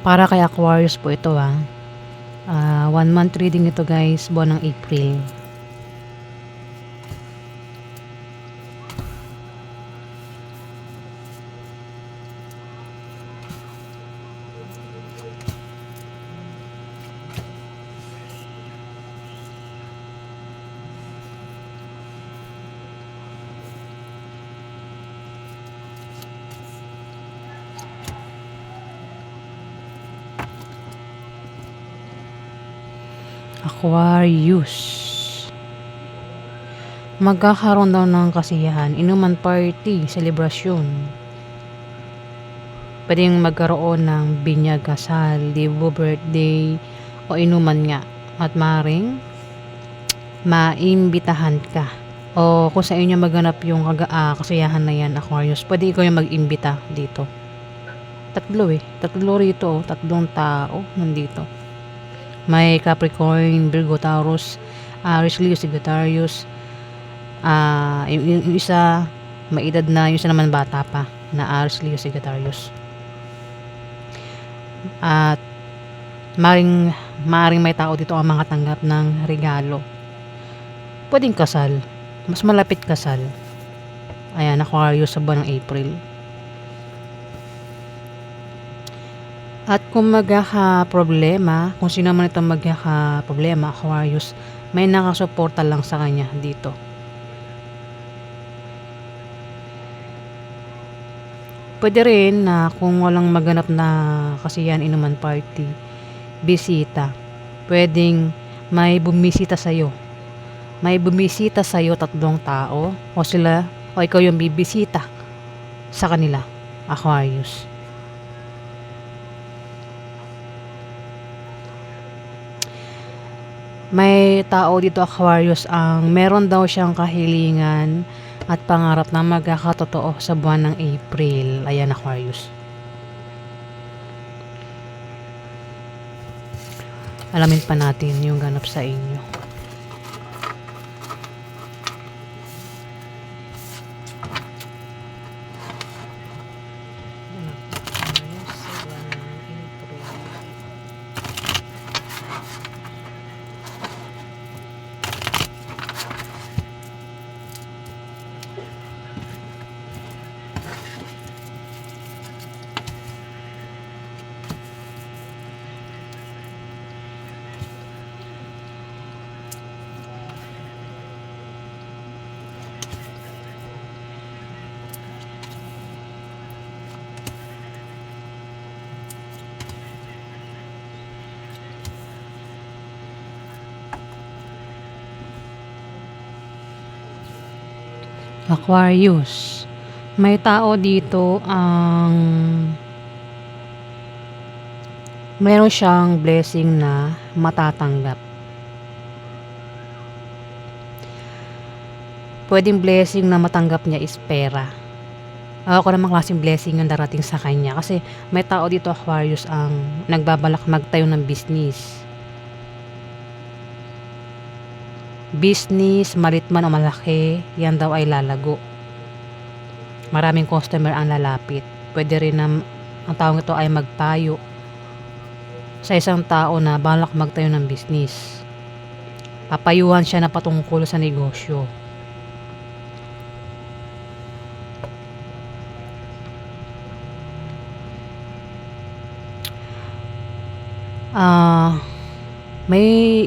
Para kay Aquarius po ito 1 month reading ito guys, buwan ng April. Aquarius. Magkakaroon daw ng kasiyahan, inuman party, selebrasyon. Pwedeng magkaroon ng binyag, kasal, debut, birthday, o inuman nga. At maring maimbitahan ka. O kung sa inyo maganap yung kasiyahan na yan, Aquarius, pwede ikaw yung mag-imbita dito. Tatlo rito, tatlong tao nandito. May Capricorn, Virgo, Taurus, Aries, Leo, Sagittarius. Yung isa may edad na, yung isa naman bata pa na Aries, Leo, Sagittarius. At maring may tao dito ang mga tanggap ng regalo. Pwedeng kasal, mas malapit kasal. Ayan, Aquarius sa buwan ng April. At kung magkaka-problema, kung sino man itong magkaka-problema, Aquarius, may nakasuporta lang sa kanya dito. Pwede rin na kung walang maganap na kasiyahan, inuman party, bisita. Pwedeng may bumisita sa'yo. May bumisita sa'yo tatlong tao o ikaw yung bibisita sa kanila, Aquarius. May tao dito, Aquarius, ang meron daw siyang kahilingan at pangarap na magkakatotoo sa buwan ng April. Ayan, Aquarius. Alamin pa natin yung ganap sa inyo. Aquarius, may tao dito ang meron siyang blessing na matatanggap. Pwedeng blessing na matanggap niya is pera. Ako namang klaseng blessing yung darating sa kanya. Kasi may tao dito, Aquarius, ang nagbabalak magtayo ng business. Business, malit man o malaki, yan daw ay lalago. Maraming customer ang lalapit. Pwede rin na ang taong ito ay magpayo sa isang tao na balak magtayo ng business. Papayuhan siya na patungkol sa negosyo.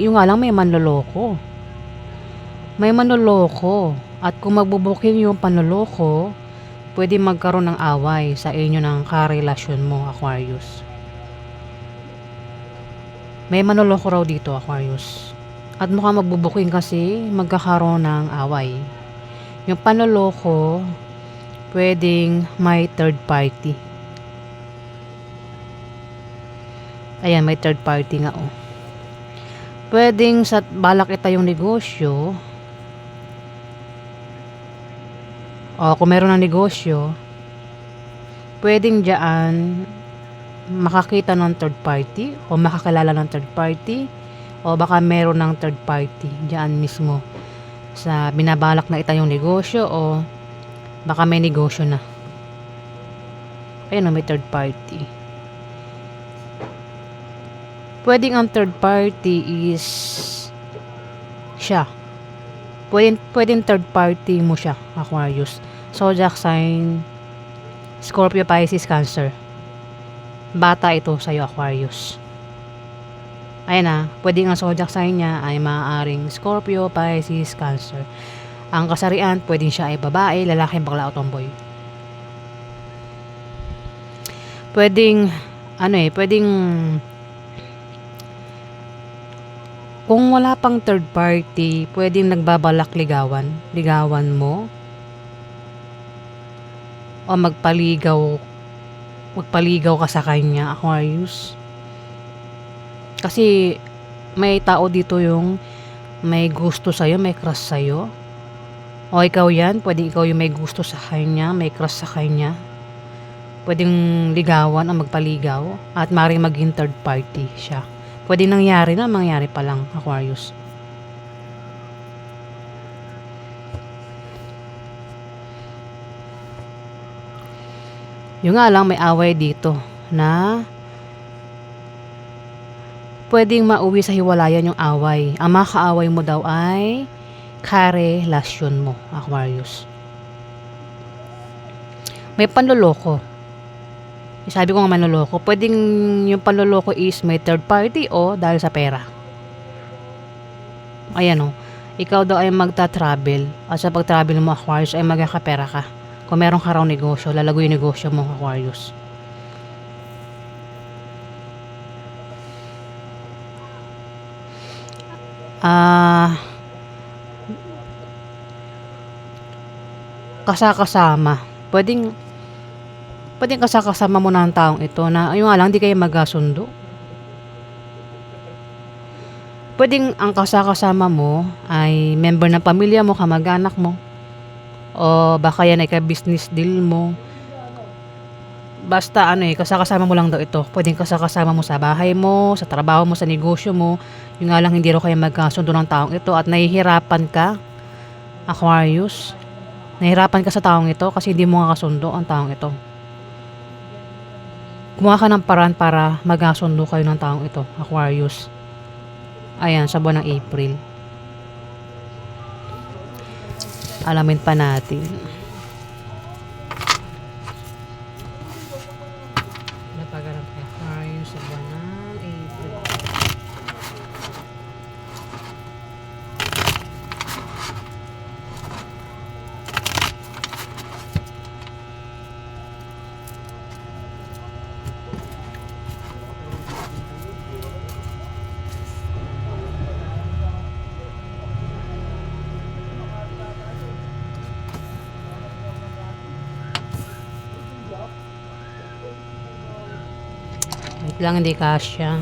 Yung nga lang may manloloko. May manloloko. At kung magbubuking yung panloloko, pwede magkaroon ng away sa inyo ng karelasyon mo, Aquarius. May manloloko raw dito, Aquarius. At mukhang magbubuking kasi magkakaroon ng away. Yung panloloko, pwedeng may third party. Ayan, may third party nga Pwedeng sa balak itayong negosyo, o kung meron ng negosyo, pwedeng diyan makakita ng third party o makakilala ng third party o baka meron ng third party diyan mismo sa binabalak na itayong negosyo o baka may negosyo na. Ayun, may third party. Pwedeng ang third party is siya. Pwedeng third party mo siya, Aquarius. Zodiac sign, Scorpio, Pisces, Cancer. Bata ito sa'yo, Aquarius. Ayan na, pwedeng ang zodiac sign niya ay maaaring Scorpio, Pisces, Cancer. Ang kasarian, pwedeng siya ay babae, lalaki, bakla o tomboy. Pwedeng, pwedeng kung wala pang third party, pwedeng nagbabalak ligawan mo o magpaligaw ka sa kanya, Aquarius. Kasi may tao dito yung may gusto sa'yo, may crush sa'yo. O ikaw yan, pwedeng ikaw yung may gusto sa kanya, may crush sa kanya. Pwedeng ligawan o magpaligaw at maaaring maging third party siya. Pwedeng mangyari pa lang, Aquarius. Yung nga lang may away dito na pwedeng mauwi sa hiwalayan yung away. Ang mga kaaway mo daw ay karelasyon mo, Aquarius. May panloloko. Sabi ko nga manloloko. Pwedeng yung panloloko is may third party o dahil sa pera. Ayan o. Ikaw daw ay magta-travel. At sa pag-travel mo, Aquarius, ay magkakapera ka. Kung meron ka raw negosyo, lalago yung negosyo mo, Aquarius. Kasama. Pwedeng kasama mo na ang taong ito na yung nga lang di kayo magkasundo. Pwedeng ang kasama mo ay member ng pamilya mo, kamag-anak mo, o baka yan ay ka-business deal mo. Basta kasama mo lang daw ito. Pwedeng kasama mo sa bahay mo, sa trabaho mo, sa negosyo mo. Yung nga lang hindi raw kayo magkasundo ng taong ito at nahihirapan ka, Aquarius. Nahihirapan ka sa taong ito kasi hindi mo nga kasundo ang taong ito. Gumawa ka ng paraan para magkasundo kayo ng taong ito, Aquarius. Ayan, sa buwan ng April. Alamin pa natin. Napagarap kay Aquarius sa buwan ng April. Wait lang, hindi kasya.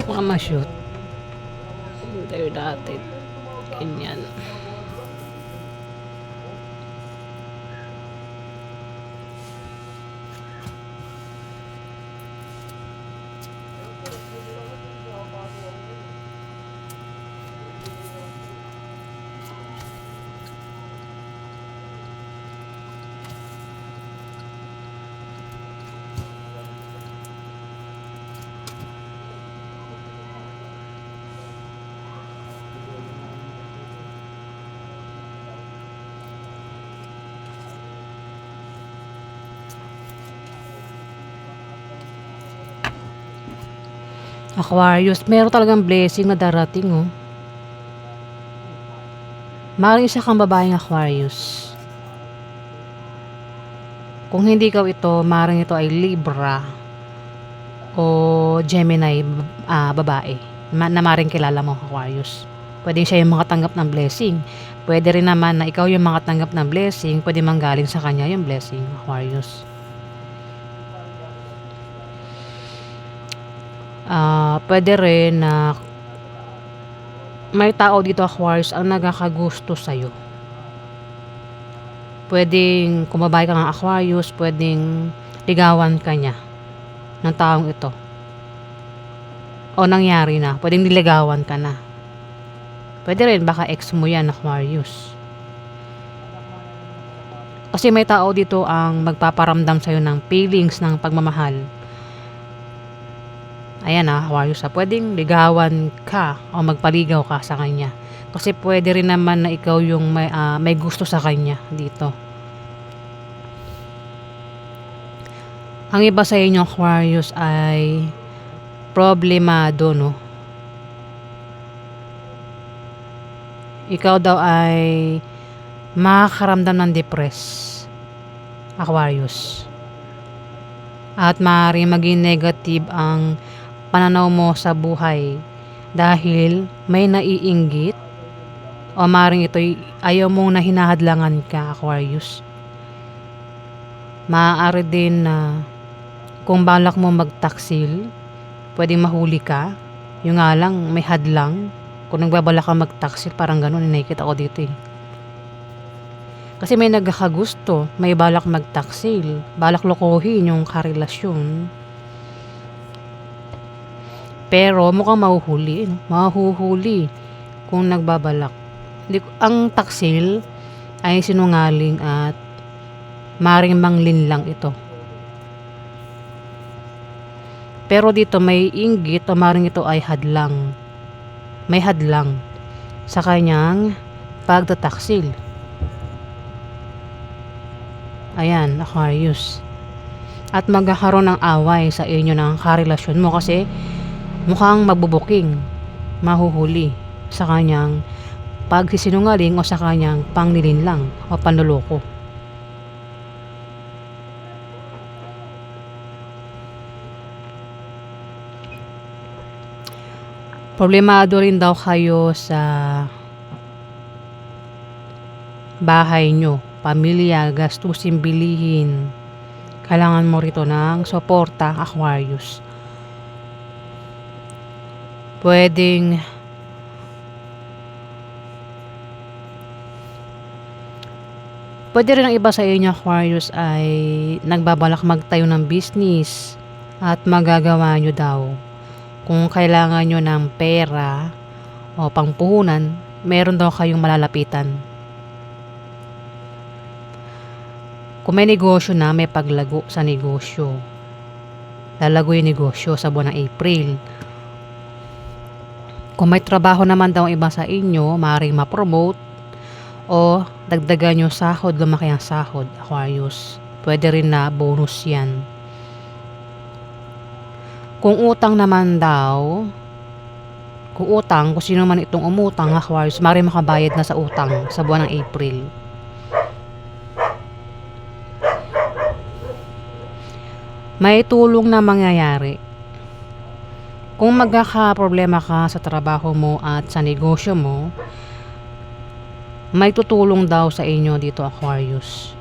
Baka ma-shoot. Tayo natin. Ganyan. Aquarius, meron talagang blessing na darating, oh. Maaaring isa kang babaeng Aquarius. Kung hindi ikaw ito, maaaring ito ay Libra o Gemini, babae. Na maaaring kilala mo, Aquarius. Pwede siya yung makatanggap ng blessing. Pwede rin naman na ikaw yung makatanggap ng blessing. Pwede manggaling sa kanya yung blessing, Aquarius. Pwede rin na may tao dito, Aquarius, ang nagkakagusto sa'yo. Pwedeng kumabay ka ng Aquarius, pwedeng ligawan ka niya ng taong ito. O nangyari na, pwedeng niligawan ka na. Pwede rin, baka ex mo yan, Aquarius. Kasi may tao dito ang magpaparamdam sa'yo ng feelings, ng pagmamahal. Ayan Aquarius pwedeng ligawan ka o magpaligaw ka sa kanya. Kasi pwede rin naman na ikaw yung may gusto sa kanya dito. Ang iba sa inyo Aquarius ay problemado, no? Ikaw daw ay makakaramdam ng depress, Aquarius. At maaaring maging negative ang pananaw mo sa buhay dahil may naiinggit o maaaring ito'y ayaw mong na hinahadlangan ka, Aquarius. Maaari din na kung balak mo magtaksil, pwedeng mahuli ka. Yung nga lang, may hadlang. Kung nagbabala ka magtaksil, parang ganun, nakikita ko dito eh. Kasi may nagkakagusto, may balak magtaksil, balak lokohin yung karelasyon. Pero mukhang mahuhuli, no? Mahuhuli kung nagbabalak. Ang taksil ay sinungaling at maring manglinlang ito. Pero dito may inggit o maring ito ay hadlang. May hadlang sa kanyang pagtataksil. Ayan, Aquarius. At magkakaroon ng away sa inyo ng karelasyon mo kasi mukhang magbubuking, mahuhuli sa kanyang pagsisinungaling o sa kanyang panglilinlang o panloloko. Problemado rin daw kayo sa bahay nyo, pamilya, gastusin, bilihin. Kailangan mo rito ng suporta, Aquarius. Pwede rin ang iba sa inyo, Aquarius, ay nagbabalak magtayo ng business at magagawa nyo daw. Kung kailangan nyo ng pera o pangpuhunan, meron daw kayong malalapitan. Kung may negosyo na, may paglago sa negosyo. Lalago yung negosyo sa buwan ng April. Kung may trabaho naman daw iba sa inyo, maaaring ma-promote o dagdagan yung sahod, lumaki ang sahod, Aquarius. Pwede rin na bonus yan. Kung utang naman daw, kung sino man itong umutang, Aquarius, maaaring makabayad na sa utang sa buwan ng April. May tulong na mangyayari. Kung magkakaproblema ka sa trabaho mo at sa negosyo mo, may tutulong daw sa inyo dito, Aquarius.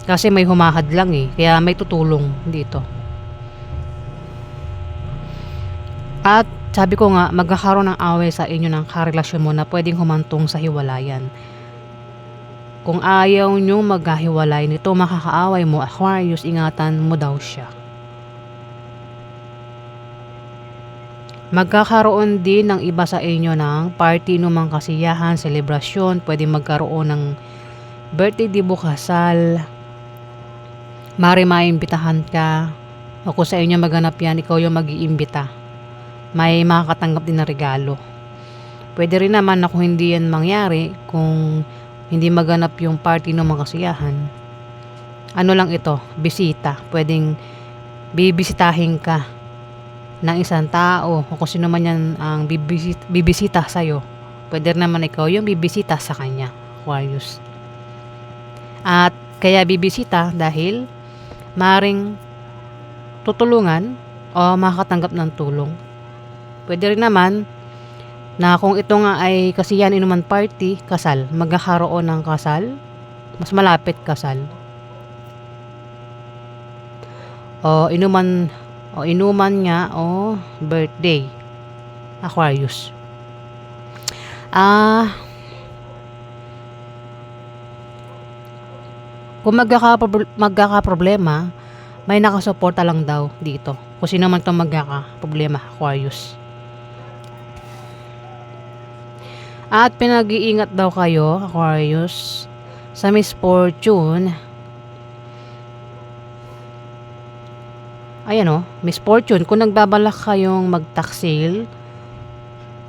Kasi may humahad lang eh, kaya may tutulong dito. At sabi ko nga, magkakaroon ng away sa inyo ng karelasyon mo na pwedeng humantong sa hiwalayan. Kung ayaw nyo magkahiwalay nito makakaaway mo, Aquarius, ingatan mo daw siya. Magkakaroon din ng iba sa inyo ng party numang kasiyahan, selebrasyon, pwedeng magkaroon ng birthday, dibo, kasal, maimbitahan ka, o kung sa inyo maganap yan, ikaw yung mag-iimbita. May makakatanggap din na regalo. Pwede rin naman na kung hindi yan mangyari, kung hindi maganap yung party ng mga kasiyahan, ano lang ito, bisita. Pwedeng bibisitahin ka ng isang tao o kung sino man yan ang bibisita sa'yo. Pwede rin naman ikaw yung bibisita sa kanya, Aquarius. At kaya bibisita dahil maring tutulungan o makakatanggap ng tulong. Pwede rin naman na kung ito nga ay kasiyahan, inuman, party, kasal, magkakaroon ng kasal, mas malapit kasal. O inuman nga o birthday, Aquarius. Kung magkakaproblema, may nakasuporta lang daw dito. Kung sino man itong magkakaproblema, Aquarius. At pinag-iingat daw kayo, Aquarius, sa misfortune. Ayan o, Miss Fortune, kung nagbabalak kayong magtaksil,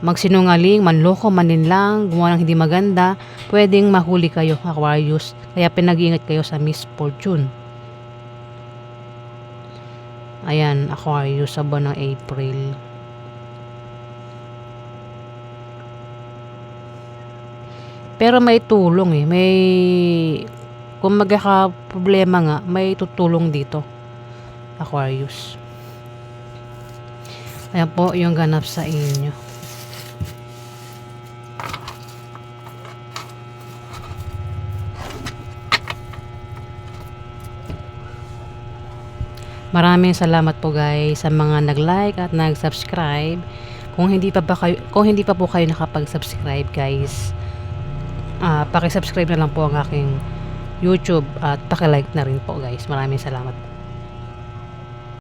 magsinungaling, manloko, maninlang, gumawa ng hindi maganda, pwedeng mahuli kayo, Aquarius. Kaya pinag-iingat kayo sa Miss Fortune. Ayan, Aquarius sa buwan ng April. Pero may tulong kung magkaka-problema nga, may tutulong dito, Aquarius. Ayan po yung ganap sa inyo. Maraming salamat po guys sa mga nag-like at nag-subscribe. Kung hindi pa po kayo nakapag-subscribe guys, paki-subscribe na lang po ang aking YouTube at paki-like na rin po guys. Maraming salamat.